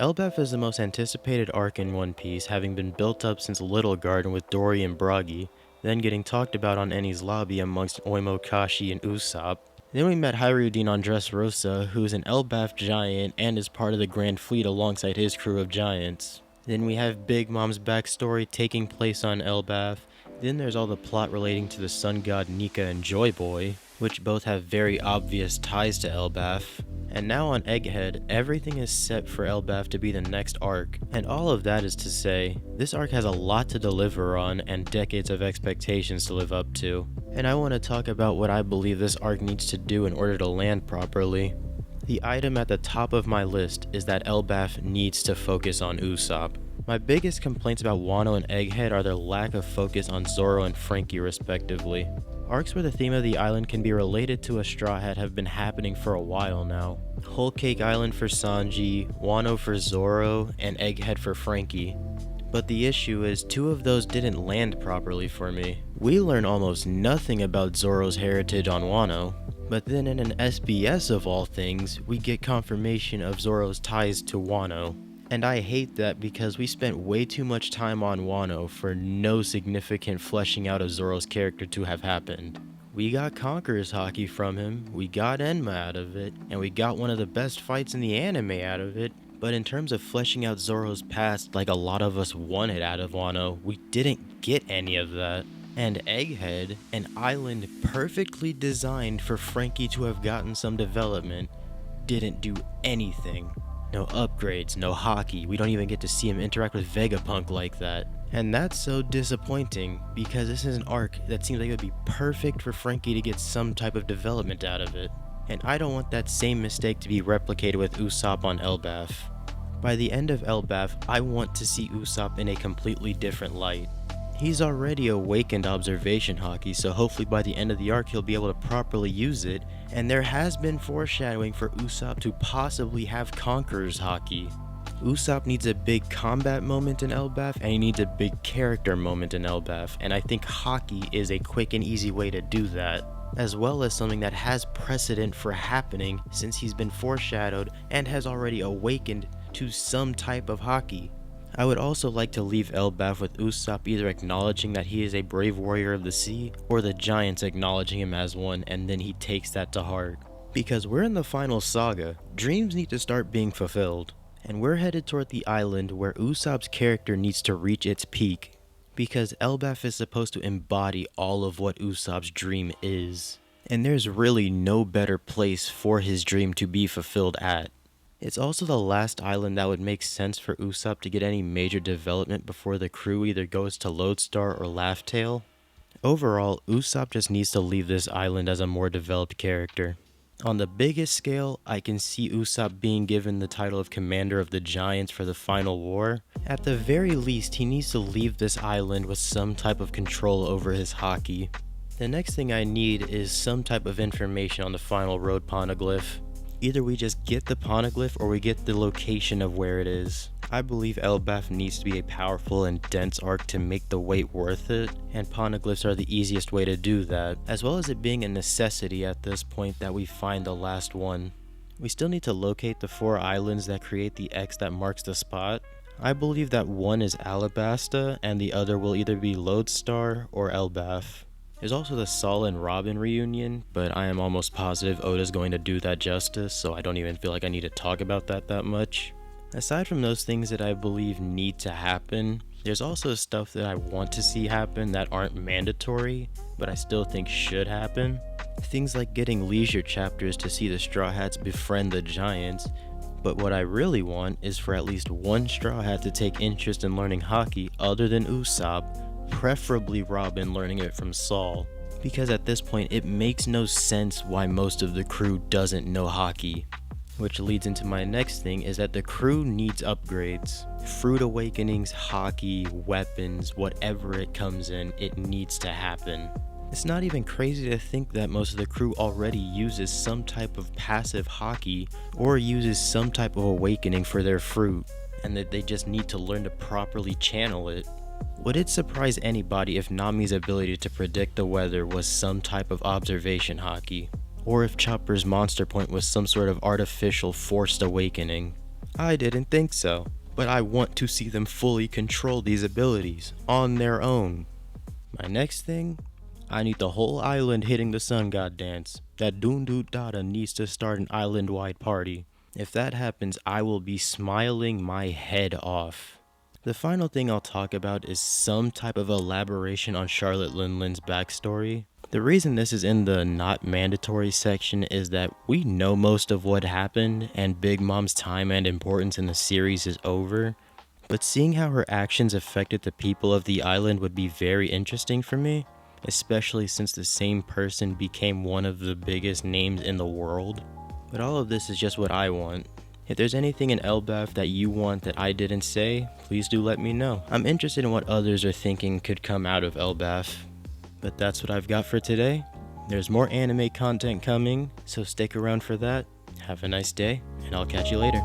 Elbaf is the most anticipated arc in One Piece, having been built up since Little Garden with Dory and Bragi, then getting talked about on Eni's lobby amongst Oimo, Kashi, and Usopp. Then we met Hyrudean on Dressrosa, who is an Elbaf giant and is part of the Grand Fleet alongside his crew of giants. Then we have Big Mom's backstory taking place on Elbaf. Then there's all the plot relating to the sun god Nika and Joy Boy, which both have very obvious ties to Elbaf. And now on Egghead, everything is set for Elbaf to be the next arc, and all of that is to say, this arc has a lot to deliver on and decades of expectations to live up to. And I want to talk about what I believe this arc needs to do in order to land properly. The item at the top of my list is that Elbaf needs to focus on Usopp. My biggest complaints about Wano and Egghead are their lack of focus on Zoro and Frankie respectively. Arcs where the theme of the island can be related to a Straw Hat have been happening for a while now. Whole Cake Island for Sanji, Wano for Zoro, and Egghead for Frankie. But the issue is, two of those didn't land properly for me. We learn almost nothing about Zoro's heritage on Wano, but then in an SBS of all things, we get confirmation of Zoro's ties to Wano. And I hate that because we spent way too much time on Wano for no significant fleshing out of Zoro's character to have happened. We got Conqueror's Haki from him, we got Enma out of it, and we got one of the best fights in the anime out of it, but in terms of fleshing out Zoro's past like a lot of us wanted out of Wano, we didn't get any of that. And Egghead, an island perfectly designed for Frankie to have gotten some development, didn't do anything. No upgrades, no hockey, we don't even get to see him interact with Vegapunk like that. And that's so disappointing, because this is an arc that seems like it would be perfect for Frankie to get some type of development out of it. And I don't want that same mistake to be replicated with Usopp on Elbaf. By the end of Elbaf, I want to see Usopp in a completely different light. He's already awakened observation hockey, so hopefully by the end of the arc he'll be able to properly use it, and there has been foreshadowing for Usopp to possibly have Conqueror's hockey. Usopp needs a big combat moment in Elbaf, and he needs a big character moment in Elbaf, and I think hockey is a quick and easy way to do that, as well as something that has precedent for happening since he's been foreshadowed and has already awakened to some type of hockey. I would also like to leave Elbaf with Usopp either acknowledging that he is a brave warrior of the sea, or the giants acknowledging him as one, and then he takes that to heart. Because we're in the final saga, dreams need to start being fulfilled, and we're headed toward the island where Usopp's character needs to reach its peak, because Elbaf is supposed to embody all of what Usopp's dream is, and there's really no better place for his dream to be fulfilled at. It's also the last island that would make sense for Usopp to get any major development before the crew either goes to Lodestar or Laugh Tale. Overall, Usopp just needs to leave this island as a more developed character. On the biggest scale, I can see Usopp being given the title of Commander of the Giants for the final war. At the very least, he needs to leave this island with some type of control over his hockey. The next thing I need is some type of information on the final road poneglyph. Either we just get the poneglyph or we get the location of where it is. I believe Elbaf needs to be a powerful and dense arc to make the wait worth it, and poneglyphs are the easiest way to do that, as well as it being a necessity at this point that we find the last one. We still need to locate the 4 islands that create the X that marks the spot. I believe that one is Alabasta and the other will either be Lodestar or Elbaf. There's also the Saul and Robin reunion, but I am almost positive Oda's going to do that justice, so I don't even feel like I need to talk about that much. Aside from those things that I believe need to happen, there's also stuff that I want to see happen that aren't mandatory, but I still think should happen. Things like getting leisure chapters to see the Straw Hats befriend the Giants, but what I really want is for at least one Straw Hat to take interest in learning hockey other than Usopp, preferably Robin learning it from Saul, because at this point it makes no sense why most of the crew doesn't know hockey. Which leads into my next thing, is that the crew needs upgrades. Fruit awakenings, hockey, weapons, whatever it comes in, it needs to happen. It's not even crazy to think that most of the crew already uses some type of passive hockey or uses some type of awakening for their fruit, and that they just need to learn to properly channel it. Would it surprise anybody if Nami's ability to predict the weather was some type of observation hockey? Or if Chopper's monster point was some sort of artificial forced awakening? I didn't think so, but I want to see them fully control these abilities on their own. My next thing, I need the whole island hitting the sun god dance. That Doondoot Dada needs to start an island-wide party. If that happens, I will be smiling my head off. The final thing I'll talk about is some type of elaboration on Charlotte Linlin's backstory. The reason this is in the not mandatory section is that we know most of what happened and Big Mom's time and importance in the series is over, but seeing how her actions affected the people of the island would be very interesting for me, especially since the same person became one of the biggest names in the world. But all of this is just what I want. If there's anything in Elbaf that you want that I didn't say, please do let me know. I'm interested in what others are thinking could come out of Elbaf. But that's what I've got for today. There's more anime content coming, so stick around for that. Have a nice day, and I'll catch you later.